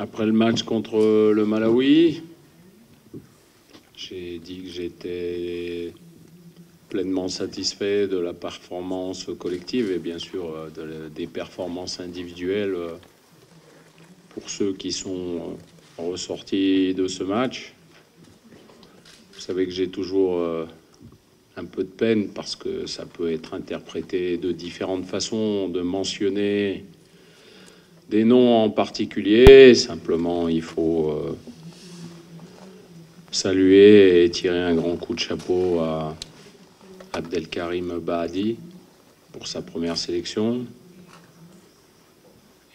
Après le match contre le Malawi, j'ai dit que j'étais pleinement satisfait de la performance collective et bien sûr des performances individuelles pour ceux qui sont ressortis de ce match. Vous savez que j'ai toujours un peu de peine parce que ça peut être interprété de différentes façons, de mentionner des noms en particulier. Simplement, il faut saluer et tirer un grand coup de chapeau à Abdelkarim Bahadi pour sa première sélection.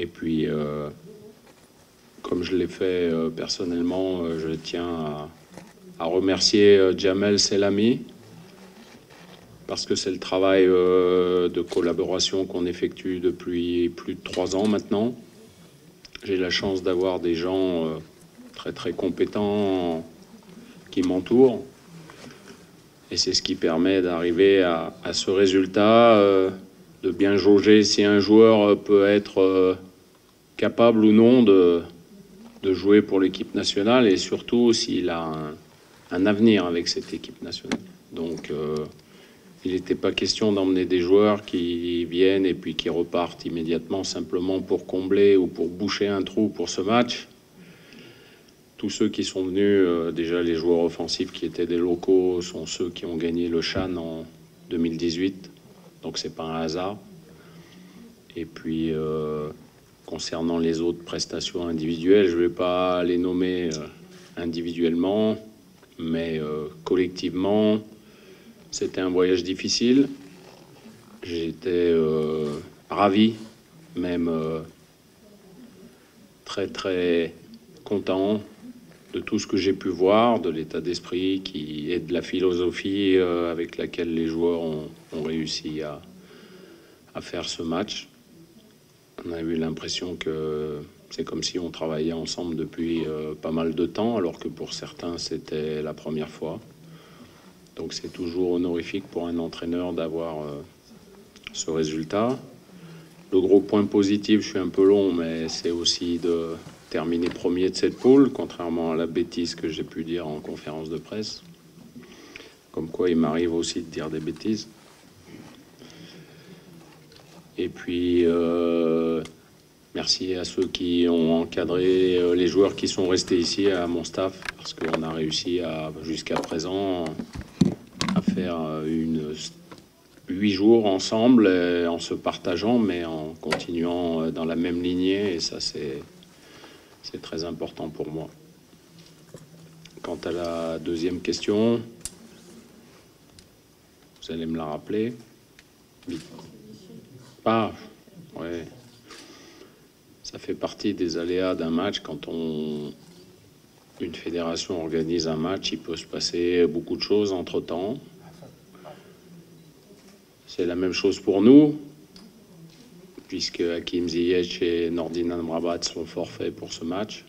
Et puis, comme je l'ai fait personnellement, je tiens à remercier Jamel Selami parce que c'est le travail de collaboration qu'on effectue depuis plus de 3 ans maintenant. J'ai la chance d'avoir des gens très très compétents qui m'entourent. Et c'est ce qui permet d'arriver à ce résultat, de bien jauger si un joueur peut être capable ou non de jouer pour l'équipe nationale et surtout s'il a un avenir avec cette équipe nationale. Donc il n'était pas question d'emmener des joueurs qui viennent et puis qui repartent immédiatement simplement pour combler ou pour boucher un trou pour ce match. Tous ceux qui sont venus, déjà les joueurs offensifs qui étaient des locaux, sont ceux qui ont gagné le CHAN en 2018. Donc c'est pas un hasard. Et puis concernant les autres prestations individuelles, je ne vais pas les nommer individuellement, mais collectivement, c'était un voyage difficile. J'étais ravi, même très très content de tout ce que j'ai pu voir, de l'état d'esprit et de la philosophie avec laquelle les joueurs ont réussi à faire ce match. On a eu l'impression que c'est comme si on travaillait ensemble depuis pas mal de temps, alors que pour certains, c'était la première fois. Donc c'est toujours honorifique pour un entraîneur d'avoir ce résultat. Le gros point positif, je suis un peu long, mais c'est aussi de terminer premier de cette poule, contrairement à la bêtise que j'ai pu dire en conférence de presse. Comme quoi, il m'arrive aussi de dire des bêtises. Et puis, merci à ceux qui ont encadré les joueurs qui sont restés ici, à mon staff, parce qu'on a réussi jusqu'à présent à faire 8 jours ensemble, en se partageant, mais en continuant dans la même lignée, et ça, c'est très important pour moi. Quant à la deuxième question, vous allez me la rappeler. Ah, ouais. Ça fait partie des aléas d'un match. Quand une fédération organise un match, il peut se passer beaucoup de choses entre-temps. C'est la même chose pour nous, puisque Hakim Ziyech et Nordin Amrabat sont forfaits pour ce match.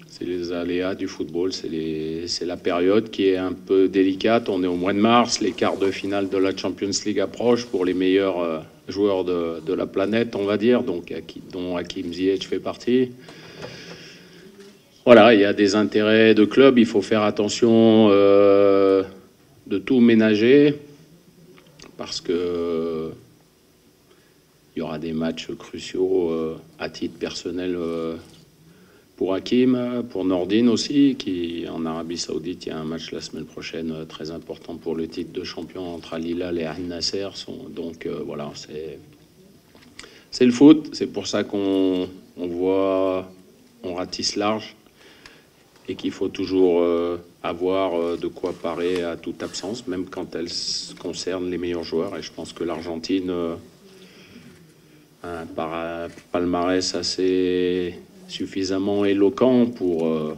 C'est les aléas du football, c'est la période qui est un peu délicate. On est au mois de mars, les quarts de finale de la Champions League approchent pour les meilleurs joueurs de la planète, on va dire, donc, dont Hakim Ziyech fait partie. Voilà, il y a des intérêts de club, il faut faire attention de tout ménager, parce que il y aura des matchs cruciaux à titre personnel pour Hakim, pour Nordin aussi, qui en Arabie Saoudite, il y a un match la semaine prochaine très important pour le titre de champion entre Al Hilal et Al Nasser. Donc voilà, c'est le foot, c'est pour ça qu'on ratisse large et qu'il faut toujours avoir de quoi parer à toute absence, même quand elle concerne les meilleurs joueurs. Et je pense que l'Argentine a un palmarès assez suffisamment éloquent pour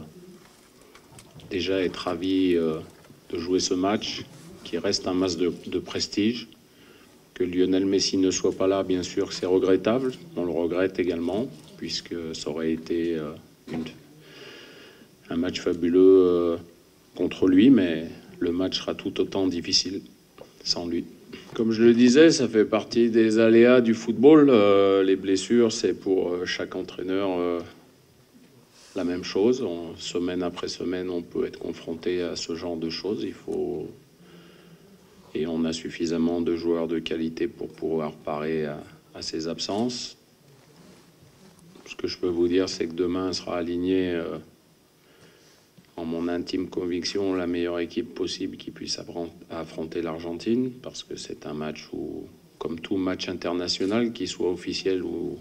déjà être ravi de jouer ce match, qui reste un match de prestige. Que Lionel Messi ne soit pas là, bien sûr, c'est regrettable. On le regrette également, puisque ça aurait été un match fabuleux contre lui, mais le match sera tout autant difficile sans lui. Comme je le disais, ça fait partie des aléas du football. Les blessures, c'est pour chaque entraîneur la même chose. Semaine après semaine, on peut être confronté à ce genre de choses. Et on a suffisamment de joueurs de qualité pour pouvoir parer à ces absences. Ce que je peux vous dire, c'est que demain sera aligné, en mon intime conviction, la meilleure équipe possible qui puisse affronter l'Argentine, parce que c'est un match où, comme tout match international, qu'il soit officiel ou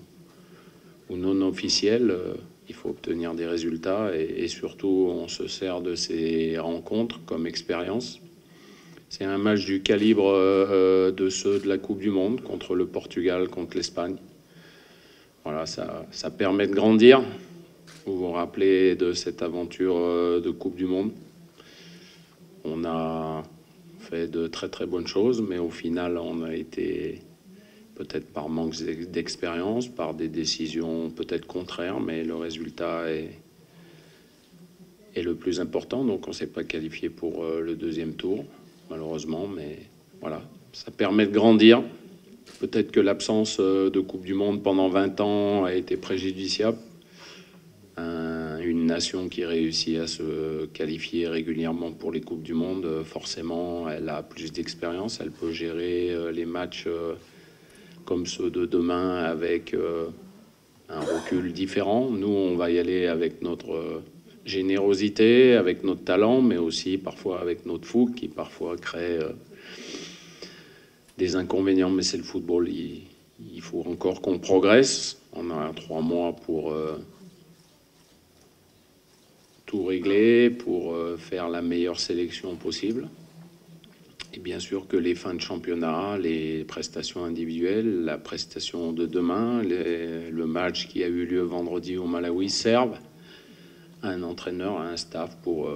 non officiel, il faut obtenir des résultats et surtout on se sert de ces rencontres comme expérience. C'est un match du calibre de ceux de la Coupe du Monde, contre le Portugal, contre l'Espagne. Voilà, ça permet de grandir. Vous vous rappelez de cette aventure de Coupe du Monde. On a fait de très très bonnes choses, mais au final on a été, peut-être par manque d'expérience, par des décisions peut-être contraires, mais le résultat est le plus important. Donc on ne s'est pas qualifié pour le deuxième tour, malheureusement, mais voilà, ça permet de grandir. Peut-être que l'absence de Coupe du Monde pendant 20 ans a été préjudiciable. Une nation qui réussit à se qualifier régulièrement pour les Coupes du Monde, forcément, elle a plus d'expérience, elle peut gérer les matchs comme ceux de demain avec un recul différent. Nous, on va y aller avec notre générosité, avec notre talent, mais aussi parfois avec notre fougue qui parfois crée des inconvénients. Mais c'est le football, il faut encore qu'on progresse. On a 3 mois pour tout régler, pour faire la meilleure sélection possible. Et bien sûr que les fins de championnat, les prestations individuelles, la prestation de demain, le match qui a eu lieu vendredi au Malawi servent à un entraîneur, à un staff pour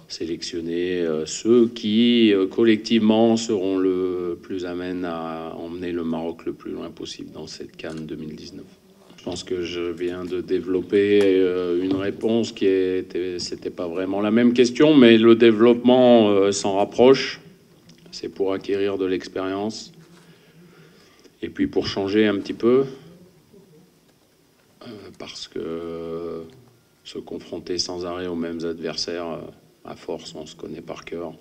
sélectionner ceux qui, collectivement, seront le plus amènes à emmener le Maroc le plus loin possible dans cette CAN 2019. Je pense que je viens de développer une réponse qui c'était pas vraiment la même question, mais le développement s'en rapproche. C'est pour acquérir de l'expérience et puis pour changer un petit peu, parce que se confronter sans arrêt aux mêmes adversaires, à force, on se connaît par cœur.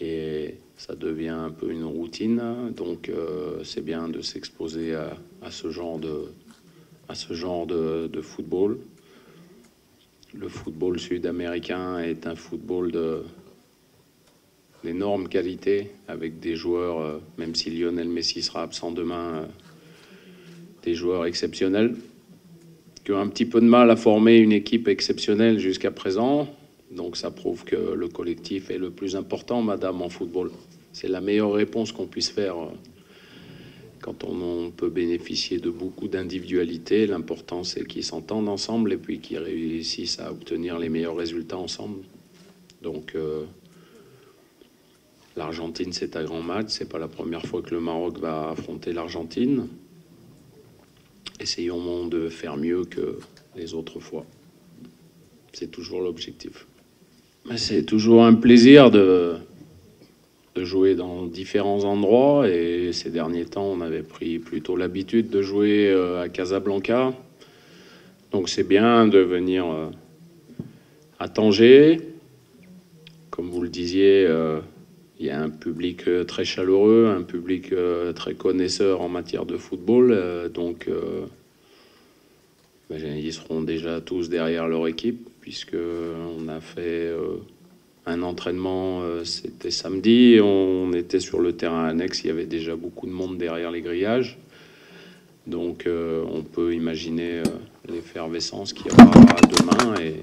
Et ça devient un peu une routine, donc c'est bien de s'exposer à ce genre de football. Le football sud-américain est un football d'énorme qualité, avec des joueurs, même si Lionel Messi sera absent demain, des joueurs exceptionnels, qui ont un petit peu de mal à former une équipe exceptionnelle jusqu'à présent. Donc ça prouve que le collectif est le plus important, madame, en football. C'est la meilleure réponse qu'on puisse faire quand on peut bénéficier de beaucoup d'individualité. L'important, c'est qu'ils s'entendent ensemble et puis qu'ils réussissent à obtenir les meilleurs résultats ensemble. Donc l'Argentine, c'est un grand match. C'est pas la première fois que le Maroc va affronter l'Argentine. Essayons de faire mieux que les autres fois. C'est toujours l'objectif. C'est toujours un plaisir de jouer dans différents endroits, et ces derniers temps, on avait pris plutôt l'habitude de jouer à Casablanca. Donc c'est bien de venir à Tanger. Comme vous le disiez, il y a un public très chaleureux, un public très connaisseur en matière de football. Donc ils seront déjà tous derrière leur équipe, puisqu'on a fait un entraînement, c'était samedi, on était sur le terrain annexe, il y avait déjà beaucoup de monde derrière les grillages. Donc on peut imaginer l'effervescence qu'il y aura demain, et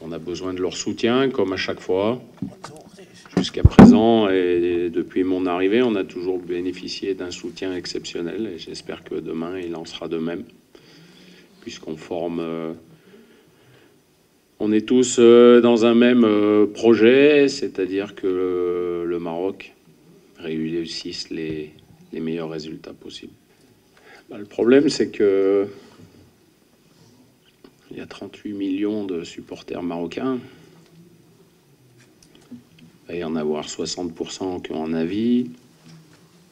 on a besoin de leur soutien, comme à chaque fois. Jusqu'à présent, et depuis mon arrivée, on a toujours bénéficié d'un soutien exceptionnel, et j'espère que demain, il en sera de même, puisqu'on forme... On est tous dans un même projet, c'est-à-dire que le Maroc réussisse les meilleurs résultats possibles. Le problème, c'est que il y a 38 millions de supporters marocains. Il va y en avoir 60% qui ont un avis,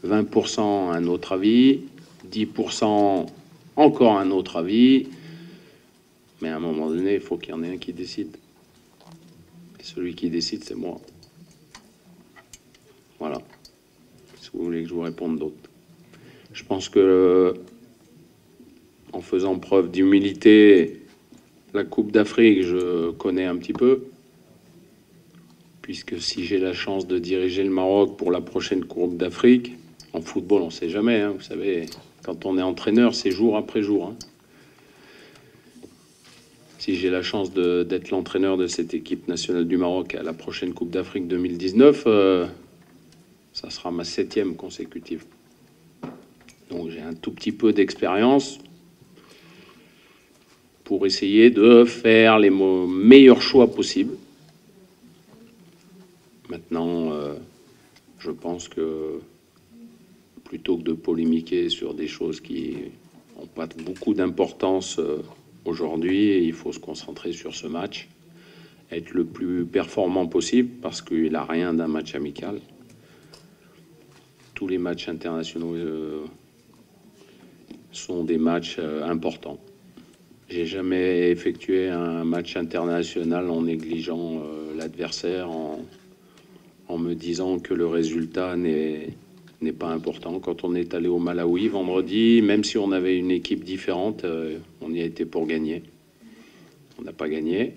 20% un autre avis, 10% encore un autre avis. Mais à un moment donné, il faut qu'il y en ait un qui décide. Et celui qui décide, c'est moi. Voilà. Si vous voulez que je vous réponde d'autres. Je pense que en faisant preuve d'humilité, la Coupe d'Afrique, je connais un petit peu. Puisque si j'ai la chance de diriger le Maroc pour la prochaine Coupe d'Afrique, en football, on ne sait jamais. Hein, vous savez, quand on est entraîneur, c'est jour après jour. Hein. Si j'ai la chance d'être l'entraîneur de cette équipe nationale du Maroc à la prochaine Coupe d'Afrique 2019, ça sera ma 7e consécutive. Donc j'ai un tout petit peu d'expérience pour essayer de faire les meilleurs choix possibles. Maintenant, je pense que plutôt que de polémiquer sur des choses qui n'ont pas beaucoup d'importance aujourd'hui, il faut se concentrer sur ce match, être le plus performant possible, parce qu'il n'a rien d'un match amical. Tous les matchs internationaux sont des matchs importants. J'ai jamais effectué un match international en négligeant l'adversaire, en me disant que le résultat n'est pas important. Quand on est allé au Malawi vendredi, même si on avait une équipe différente, on y a été pour gagner. On n'a pas gagné.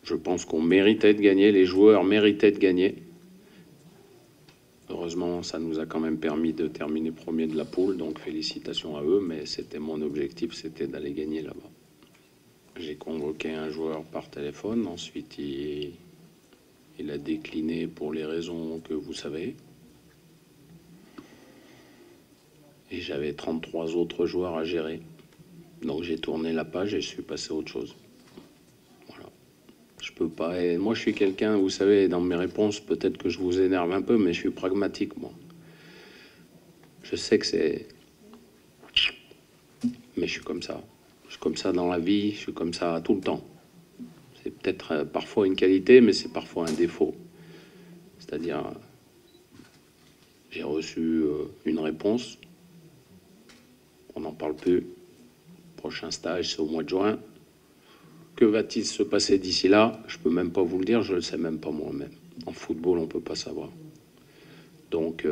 Je pense qu'on méritait de gagner, les joueurs méritaient de gagner. Heureusement, ça nous a quand même permis de terminer premier de la poule, donc félicitations à eux, mais c'était mon objectif, c'était d'aller gagner là-bas. J'ai convoqué un joueur par téléphone, ensuite il a décliné pour les raisons que vous savez. Et j'avais 33 autres joueurs à gérer. Donc j'ai tourné la page et je suis passé à autre chose. Voilà. Je peux pas. Et moi, je suis quelqu'un, vous savez, dans mes réponses, peut-être que je vous énerve un peu, mais je suis pragmatique, moi. Je sais que c'est. Mais je suis comme ça. Je suis comme ça dans la vie, je suis comme ça tout le temps. C'est peut-être parfois une qualité, mais c'est parfois un défaut. C'est-à-dire, j'ai reçu une réponse. On n'en parle plus. Prochain stage, c'est au mois de juin. Que va-t-il se passer d'ici là? Je ne peux même pas vous le dire, je ne le sais même pas moi-même. En football, on ne peut pas savoir. Donc,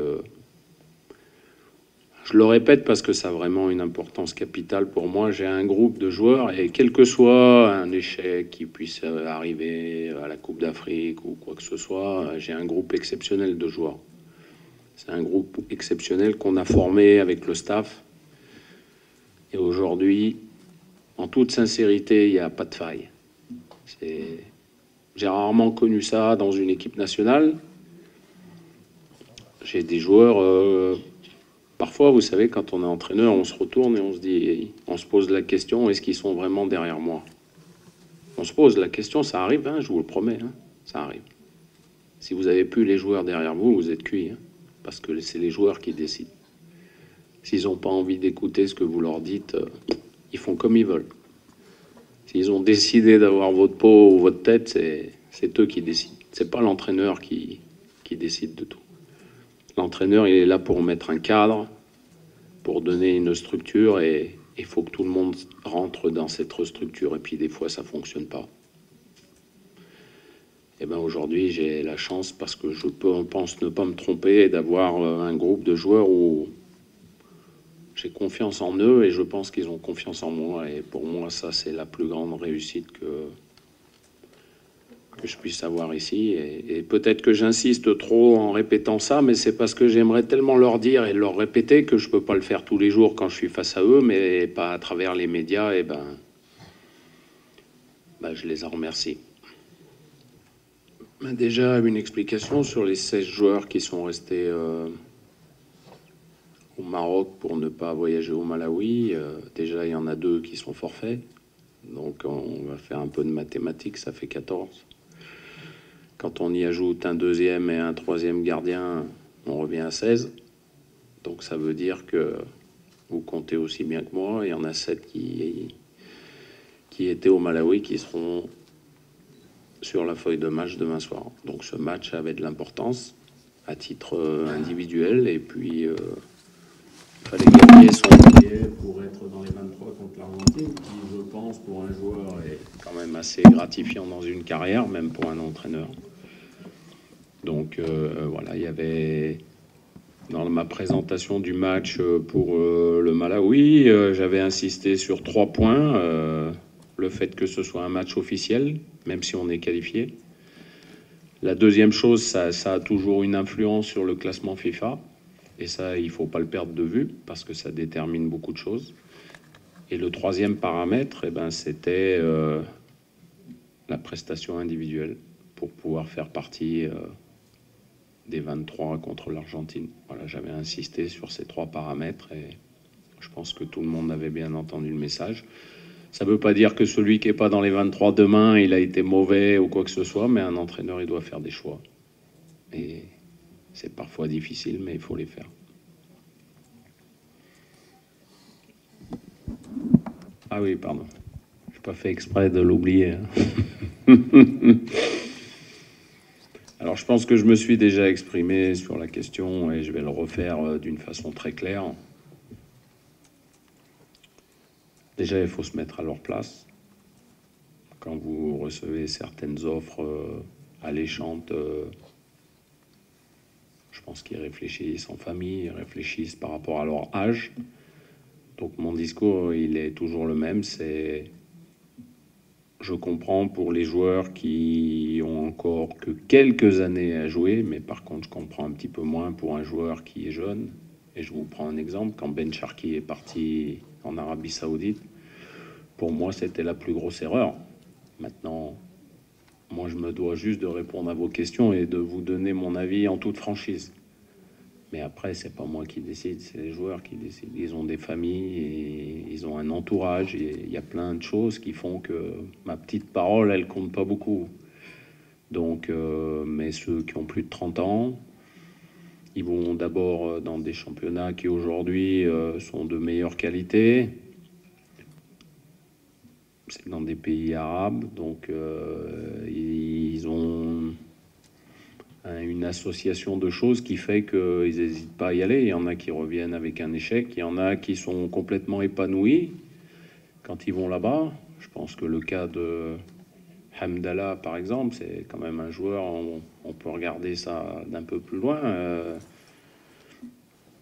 je le répète parce que ça a vraiment une importance capitale pour moi. J'ai un groupe de joueurs et quel que soit un échec qui puisse arriver à la Coupe d'Afrique ou quoi que ce soit, j'ai un groupe exceptionnel de joueurs. C'est un groupe exceptionnel qu'on a formé avec le staff. Et aujourd'hui, en toute sincérité, il n'y a pas de faille. J'ai rarement connu ça dans une équipe nationale. J'ai des joueurs... Parfois, vous savez, quand on est entraîneur, on se retourne et on se dit, on se pose la question, est-ce qu'ils sont vraiment derrière moi? On se pose la question, ça arrive, hein, je vous le promets, hein, ça arrive. Si vous n'avez plus les joueurs derrière vous, vous êtes cuits, hein, parce que c'est les joueurs qui décident. S'ils n'ont pas envie d'écouter ce que vous leur dites, ils font comme ils veulent. S'ils ont décidé d'avoir votre peau ou votre tête, c'est eux qui décident. C'est pas l'entraîneur qui décide de tout. L'entraîneur, il est là pour mettre un cadre, pour donner une structure, et il faut que tout le monde rentre dans cette structure. Et puis des fois, ça fonctionne pas. Et ben aujourd'hui, j'ai la chance, parce que je pense ne pas me tromper, d'avoir un groupe de joueurs où j'ai confiance en eux et je pense qu'ils ont confiance en moi. Et pour moi, ça, c'est la plus grande réussite que je puisse avoir ici. Et peut-être que j'insiste trop en répétant ça, mais c'est parce que j'aimerais tellement leur dire et leur répéter que je ne peux pas le faire tous les jours quand je suis face à eux, mais pas à travers les médias. Et ben je les en remercie. Déjà, une explication sur les 16 joueurs qui sont restés au Maroc pour ne pas voyager au Malawi. Déjà, il y en a 2 qui sont forfaits. Donc, on va faire un peu de mathématiques, ça fait 14. Quand on y ajoute un 2e et un 3e gardien, on revient à 16. Donc, ça veut dire que vous comptez aussi bien que moi. Il y en a 7 qui étaient au Malawi, qui seront sur la feuille de match demain soir. Donc, ce match avait de l'importance à titre individuel. Et puis, il fallait gagner son billet fait pour être dans les 23 contre l'Argentine, qui, je pense, pour un joueur est quand même assez gratifiant dans une carrière, même pour un entraîneur. Donc voilà, il y avait dans ma présentation du match pour le Malawi, j'avais insisté sur 3 points. Le fait que ce soit un match officiel, même si on est qualifié. La deuxième chose, ça a toujours une influence sur le classement FIFA. Et ça, il ne faut pas le perdre de vue, parce que ça détermine beaucoup de choses. Et le troisième paramètre, eh ben, c'était la prestation individuelle, pour pouvoir faire partie des 23 contre l'Argentine. Voilà, j'avais insisté sur ces 3 paramètres, et je pense que tout le monde avait bien entendu le message. Ça ne veut pas dire que celui qui n'est pas dans les 23 demain, il a été mauvais ou quoi que ce soit, mais un entraîneur, il doit faire des choix. Et c'est parfois difficile, mais il faut les faire. Ah oui, pardon. Je n'ai pas fait exprès de l'oublier. Alors, je pense que je me suis déjà exprimé sur la question et je vais le refaire d'une façon très claire. Déjà, il faut se mettre à leur place. Quand vous recevez certaines offres alléchantes, je pense qu'ils réfléchissent en famille, ils réfléchissent par rapport à leur âge. Donc mon discours, il est toujours le même, c'est je comprends pour les joueurs qui ont encore que quelques années à jouer, mais par contre, je comprends un petit peu moins pour un joueur qui est jeune. Et je vous prends un exemple, quand Ben Sharkey est parti en Arabie Saoudite, pour moi, c'était la plus grosse erreur. Maintenant, moi, je me dois juste de répondre à vos questions et de vous donner mon avis en toute franchise. Mais après, c'est pas moi qui décide, c'est les joueurs qui décident. Ils ont des familles et ils ont un entourage. Et il y a plein de choses qui font que ma petite parole, elle compte pas beaucoup. Donc, mais ceux qui ont plus de 30 ans, ils vont d'abord dans des championnats qui aujourd'hui sont de meilleure qualité. C'est dans des pays arabes, donc ils ont une association de choses qui fait qu'ils n'hésitent pas à y aller. Il y en a qui reviennent avec un échec, il y en a qui sont complètement épanouis quand ils vont là-bas. Je pense que le cas de Hamdallah, par exemple, c'est quand même un joueur, on peut regarder ça d'un peu plus loin.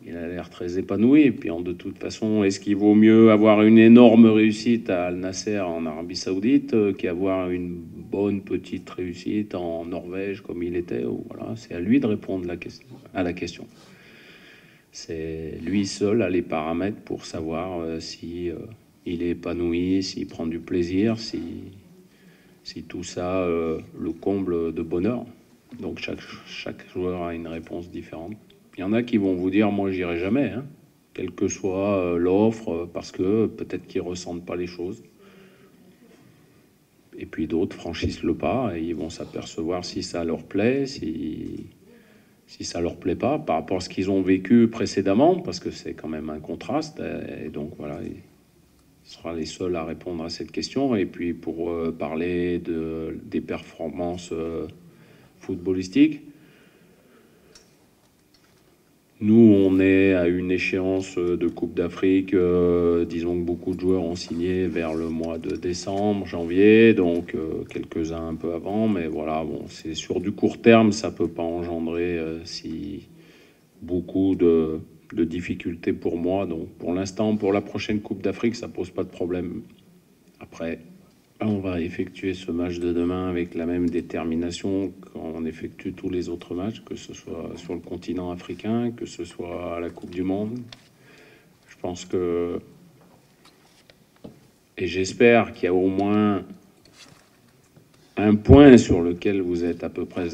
Il a l'air très épanoui. Et puis, de toute façon, est-ce qu'il vaut mieux avoir une énorme réussite à Al Nasser en Arabie Saoudite qu'avoir une bonne petite réussite en Norvège comme il était? Voilà, c'est à lui de répondre à la question. C'est lui seul a les paramètres pour savoir si il est épanoui, s'il prend du plaisir, si tout ça le comble de bonheur. Donc chaque joueur a une réponse différente. Il y en a qui vont vous dire, moi, j'irai jamais, hein, quelle que soit l'offre, parce que peut-être qu'ils ressentent pas les choses. Et puis d'autres franchissent le pas et ils vont s'apercevoir si ça leur plaît, si ça leur plaît pas, par rapport à ce qu'ils ont vécu précédemment, parce que c'est quand même un contraste. Et donc voilà, il sera les seuls à répondre à cette question. Et puis pour parler des performances footballistiques, nous, on est à une échéance de Coupe d'Afrique. Disons que beaucoup de joueurs ont signé vers le mois de décembre, janvier, donc quelques-uns un peu avant. Mais voilà, bon, c'est sur du court terme, ça peut pas engendrer si beaucoup de difficultés pour moi. Donc pour l'instant, pour la prochaine Coupe d'Afrique, ça pose pas de problème. Après, on va effectuer ce match de demain avec la même détermination qu'on effectue tous les autres matchs, que ce soit sur le continent africain, que ce soit à la Coupe du Monde. Je pense que, et j'espère qu'il y a au moins un point sur lequel vous êtes à peu près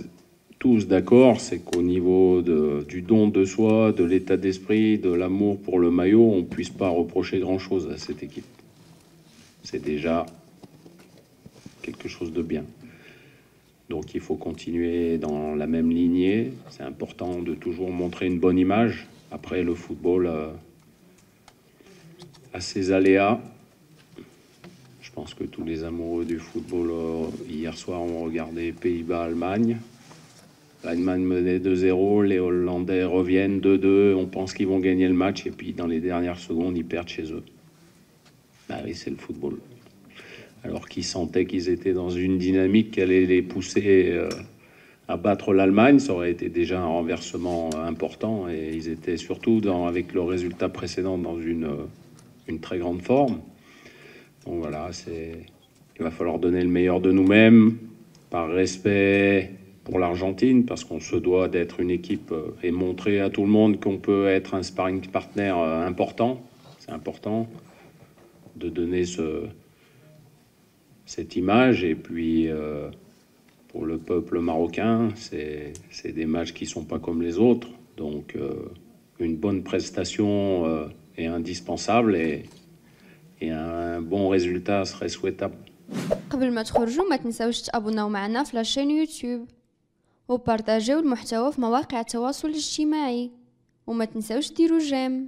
tous d'accord, c'est qu'au niveau du don de soi, de l'état d'esprit, de l'amour pour le maillot, on ne puisse pas reprocher grand-chose à cette équipe. C'est déjà quelque chose de bien. Donc il faut continuer dans la même lignée. C'est important de toujours montrer une bonne image. Après, le football a ses aléas. Je pense que tous les amoureux du football hier soir ont regardé Pays-Bas-Allemagne. L'Allemagne menait 2-0, les Hollandais reviennent 2-2, on pense qu'ils vont gagner le match, et puis dans les dernières secondes, ils perdent chez eux. Bah oui, c'est le football. Alors qu'ils sentaient qu'ils étaient dans une dynamique qui allait les pousser à battre l'Allemagne, ça aurait été déjà un renversement important, et ils étaient surtout, avec le résultat précédent, dans une très grande forme. Donc voilà, il va falloir donner le meilleur de nous-mêmes, par respect pour l'Argentine, parce qu'on se doit d'être une équipe et montrer à tout le monde qu'on peut être un sparring partner important. C'est important de donner cette image. Et puis, pour le peuple marocain, c'est des matchs qui ne sont pas comme les autres. Donc, une bonne prestation est indispensable et un bon résultat serait souhaitable. قبل ما تخرجوا ما تنساوش تابوناو معنا في لاشين يوتيوب وبارطاجيو المحتوى في مواقع التواصل الاجتماعي وما تنساوش ديروا جيم.